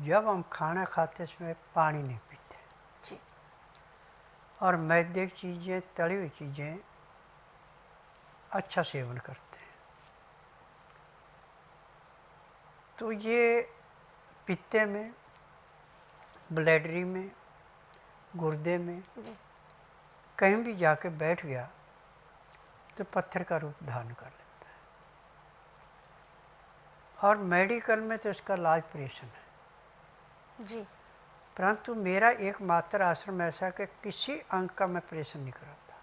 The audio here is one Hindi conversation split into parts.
जब हम खाना खाते समय पानी नहीं पीते जी। और मैदे की चीज़ें, तली हुई चीज़ें अच्छा सेवन करते हैं, तो ये पित्ते में, ब्लैडरी में, गुर्दे में जी। कहीं भी जाके बैठ गया तो पत्थर का रूप धारण कर लेता है। और मेडिकल में तो इसका इलाज ऑपरेशन है जी। परंतु मेरा एकमात्र आश्रम ऐसा कि किसी अंग का मैं ऑपरेशन नहीं कराता,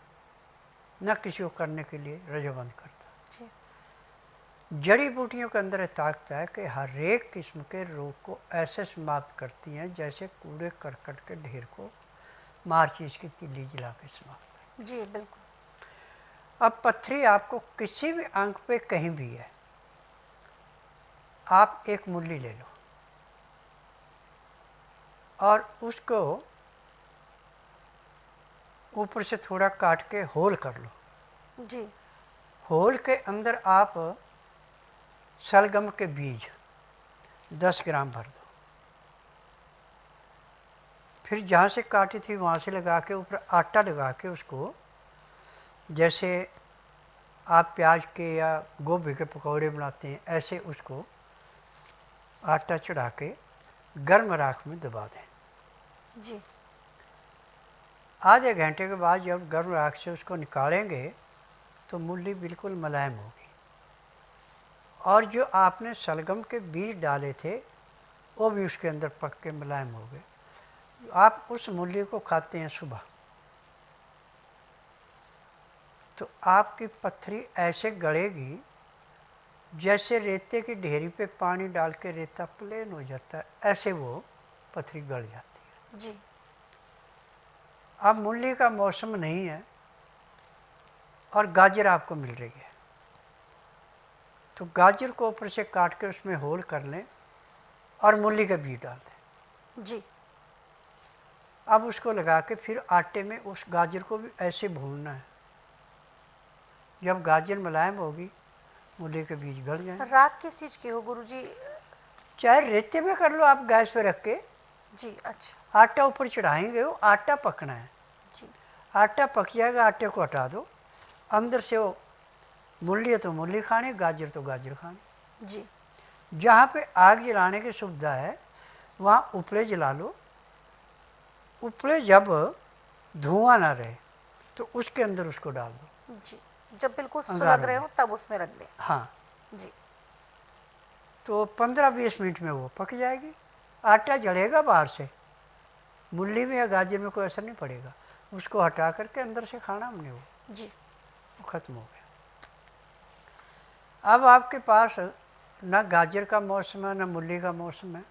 न किसी को करने के लिए रजोबंद करता। जी। जड़ी बूटियों के अंदर ताकत है कि हर एक किस्म के रोग को ऐसे समाप्त करती हैं जैसे कूड़े करकट के ढेर को माचिस की तीली जला के समाप्त। जी बिल्कुल। अब पथरी आपको किसी भी अंग पे कहीं भी है, आप एक मूली ले लो और उसको ऊपर से थोड़ा काट के होल कर लो। जी। होल के अंदर आप शलगम के बीज 10 ग्राम भर दो, फिर जहाँ से काटी थी वहाँ से लगा के ऊपर आटा लगा के उसको, जैसे आप प्याज के या गोभी के पकौड़े बनाते हैं ऐसे उसको आटा चढ़ा के गर्म राख में दबा दें। जी। आधे घंटे के बाद जब गर्म राख से उसको निकालेंगे तो मूली बिल्कुल मुलायम होगी और जो आपने शलगम के बीज डाले थे वो भी उसके अंदर पक के मुलायम हो गए। आप उस मूली को खाते हैं सुबह तो आपकी पथरी ऐसे गड़ेगी जैसे रेते की ढेरी पे पानी डाल के रेता प्लेन हो जाता है, ऐसे वो पथरी गड़ जाती है। जी। अब मूली का मौसम नहीं है और गाजर आपको मिल रही है तो गाजर को ऊपर से काट के उसमें होल कर लें और मूली का बीज डाल दें। जी। अब उसको लगा के फिर आटे में उस गाजर को भी ऐसे भूनना है, जब गाजर मुलायम होगी मूली के बीज गल जाएंगे। राख किस चीज़ की हो गुरुजी? चाहे रेते में कर लो आप गैस पे रख के। जी। अच्छा। आटा ऊपर चढ़ाएंगे, वो आटा पकना है। जी। आटा पक जाएगा, आटे को हटा दो, अंदर से वो मूली है तो मूली खाने, गाजर तो गाजर खाने। जी। जहाँ पे आग जलाने की सुविधा है वहाँ उपले जला लो। उपले जब धुआं ना रहे तो उसके अंदर उसको डाल दो। जी। जब बिल्कुल सुलग अंगारों रहे में। हो तब उसमें रख दें। हाँ, जी। तो 15-20 मिनट में वो पक जाएगी। आटा जलेगा बाहर से, मूली में या गाजर में कोई असर नहीं पड़ेगा। उसको हटा करके अंदर से खाना हमने वो जी। खत्म हो गया। अब आपके पास ना गाजर का मौसम है ना मूली का मौसम है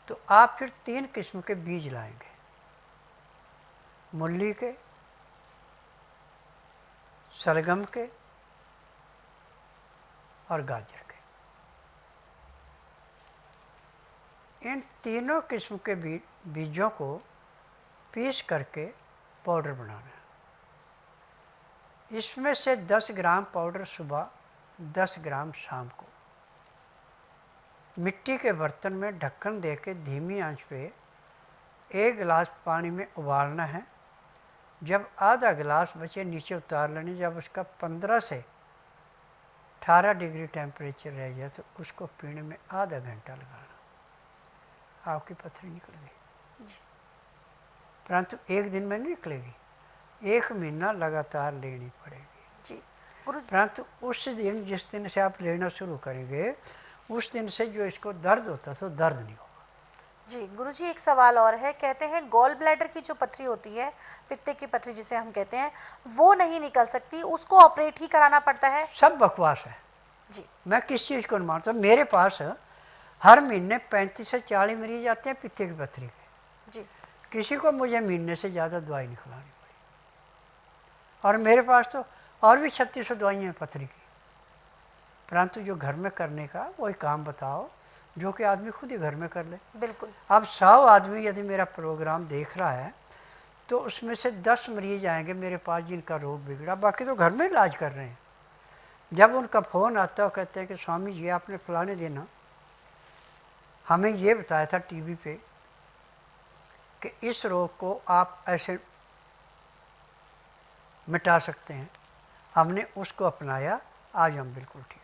तो आप फिर 3 किस्म के बीज लाएंगे, मूली के, शलगम के और गाजर के। इन तीनों किस्म के बीजों को पीस करके पाउडर बनाना है। इसमें से 10 ग्राम पाउडर सुबह, 10 ग्राम शाम को मिट्टी के बर्तन में ढक्कन दे के धीमी आंच पे 1 गिलास पानी में उबालना है। जब आधा गिलास बचे नीचे उतार लेने। जब उसका 15 से 18 डिग्री टेम्परेचर रह जाए तो उसको पीने में आधा घंटा लगाना, आपकी पथरी निकल गई। परंतु एक दिन में नहीं निकलेगी, 1 महीना लगातार लेनी पड़ेगी। जी गुरु। परंतु उस दिन, जिस दिन से आप लेना शुरू करेंगे उस दिन से जो इसको दर्द होता तो दर्द नहीं होगा। जी गुरुजी, एक सवाल और है। कहते हैं गॉल ब्लैडर की जो पथरी होती है, पित्ते की पथरी जिसे हम कहते हैं, वो नहीं निकल सकती, उसको ऑपरेट ही कराना पड़ता है। सब बकवास है जी। मैं किस चीज़ को नहीं मानता। मेरे पास हर महीने 35 से 40 मरीज आते हैं पित्ते की पथरी के। जी। किसी को मुझे महीने से ज़्यादा दवाई नहीं खिलानी पड़ी और मेरे पास तो और भी 3600 दवाइयाँ हैं पथरी की। परंतु जो घर में करने का वही काम बताओ जो कि आदमी खुद ही घर में कर ले। बिल्कुल। अब 100 आदमी यदि मेरा प्रोग्राम देख रहा है तो उसमें से 10 मरीज आएंगे मेरे पास जिनका रोग बिगड़ा, बाकी तो घर में इलाज कर रहे हैं। जब उनका फ़ोन आता है कहते हैं कि स्वामी जी आपने फलाने दिन हमें ये बताया था टीवी पे कि इस रोग को आप ऐसे मिटा सकते हैं। हमने उसको अपनाया, आज हम बिल्कुल ठीक।